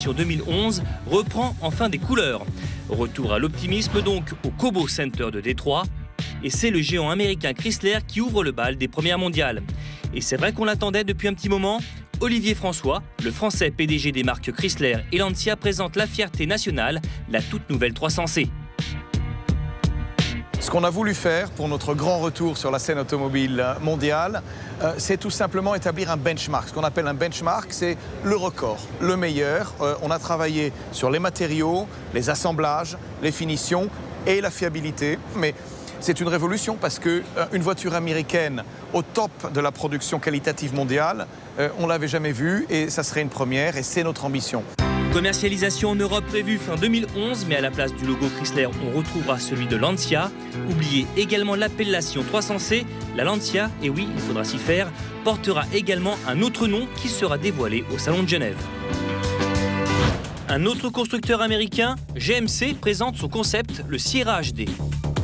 sur 2011 reprend enfin des couleurs. Retour à l'optimisme donc au Cobo Center de Détroit. Et c'est le géant américain Chrysler qui ouvre le bal des premières mondiales. Et c'est vrai qu'on l'attendait depuis un petit moment. Olivier François, le français PDG des marques Chrysler et Lancia, présente la fierté nationale, la toute nouvelle 300C. Ce qu'on a voulu faire pour notre grand retour sur la scène automobile mondiale, c'est tout simplement établir un benchmark. Ce qu'on appelle un benchmark, c'est le record, le meilleur. On a travaillé sur les matériaux, les assemblages, les finitions et la fiabilité. Mais c'est une révolution parce qu'une voiture américaine au top de la production qualitative mondiale, on ne l'avait jamais vue et ça serait une première et c'est notre ambition. Commercialisation en Europe prévue fin 2011, mais à la place du logo Chrysler, on retrouvera celui de Lancia. Oubliez également l'appellation 300C. La Lancia, et oui, il faudra s'y faire, portera également un autre nom qui sera dévoilé au Salon de Genève. Un autre constructeur américain, GMC, présente son concept, le Sierra HD.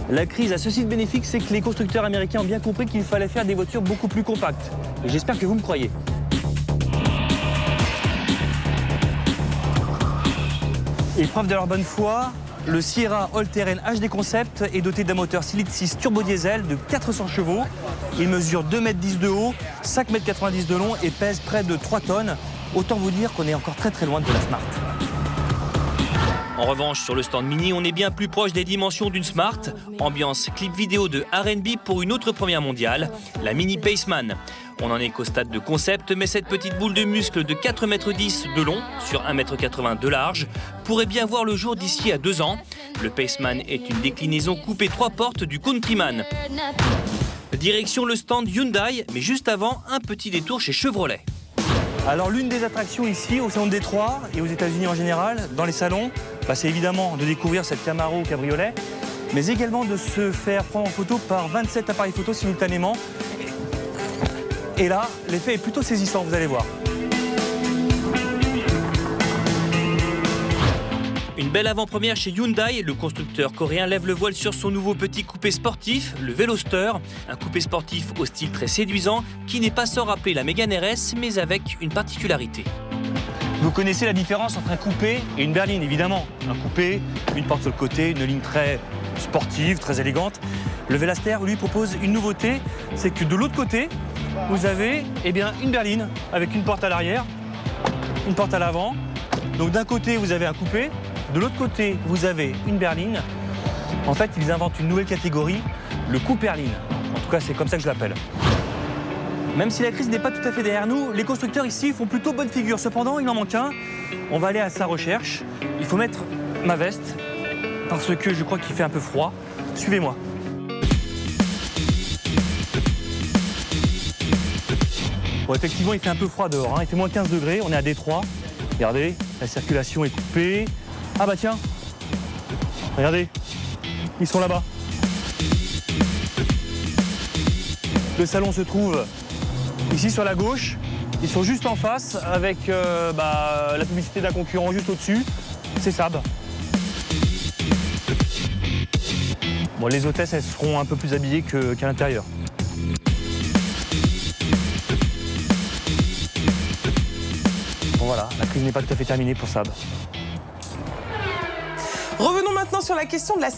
La crise a ceci de bénéfique, c'est que les constructeurs américains ont bien compris qu'il fallait faire des voitures beaucoup plus compactes. Et j'espère que vous me croyez. Et preuve de leur bonne foi, le Sierra All-Terrain HD Concept est doté d'un moteur 6 litres 6 turbo-diesel de 400 chevaux. Il mesure 2,10 m de haut, 5,90 m de long et pèse près de 3 tonnes. Autant vous dire qu'on est encore très loin de la Smart. En revanche, sur le stand Mini, on est bien plus proche des dimensions d'une Smart. Ambiance clip vidéo de R&B pour une autre première mondiale, la Mini Paceman. On n'en est qu'au stade de concept, mais cette petite boule de muscle de 4,10 m de long sur 1,80 m de large pourrait bien voir le jour d'ici à 2 ans. Le Paceman est une déclinaison coupée 3 portes du Countryman. Direction le stand Hyundai, mais juste avant, un petit détour chez Chevrolet. Alors l'une des attractions ici, au salon de Détroit et aux États-Unis en général, dans les salons, c'est évidemment de découvrir cette Camaro cabriolet, mais également de se faire prendre en photo par 27 appareils photo simultanément. Et là, l'effet est plutôt saisissant, vous allez voir. Une belle avant-première chez Hyundai. Le constructeur coréen lève le voile sur son nouveau petit coupé sportif, le Veloster. Un coupé sportif au style très séduisant qui n'est pas sans rappeler la Mégane RS, mais avec une particularité. Vous connaissez la différence entre un coupé et une berline, évidemment. Un coupé, une porte sur le côté, une ligne très sportive, très élégante. Le Veloster, lui, propose une nouveauté, c'est que de l'autre côté, vous avez une berline avec une porte à l'arrière, une porte à l'avant. Donc d'un côté, vous avez un coupé, de l'autre côté, vous avez une berline. En fait, ils inventent une nouvelle catégorie, le coupe-berline. En tout cas, c'est comme ça que je l'appelle. Même si la crise n'est pas tout à fait derrière nous, les constructeurs ici font plutôt bonne figure. Cependant, il en manque un. On va aller à sa recherche. Il faut mettre ma veste parce que je crois qu'il fait un peu froid. Suivez-moi. Bon, effectivement, il fait un peu froid dehors. Il fait moins 15 degrés. On est à Détroit. Regardez, la circulation est coupée. Ah bah tiens, regardez, ils sont là-bas. Le salon se trouve ici sur la gauche. Ils sont juste en face avec la publicité d'un concurrent juste au-dessus. C'est Saab. Bon, les hôtesses, elles seront un peu plus habillées qu'à l'intérieur. Bon voilà, la crise n'est pas tout à fait terminée pour Saab. Revenons maintenant sur la question de la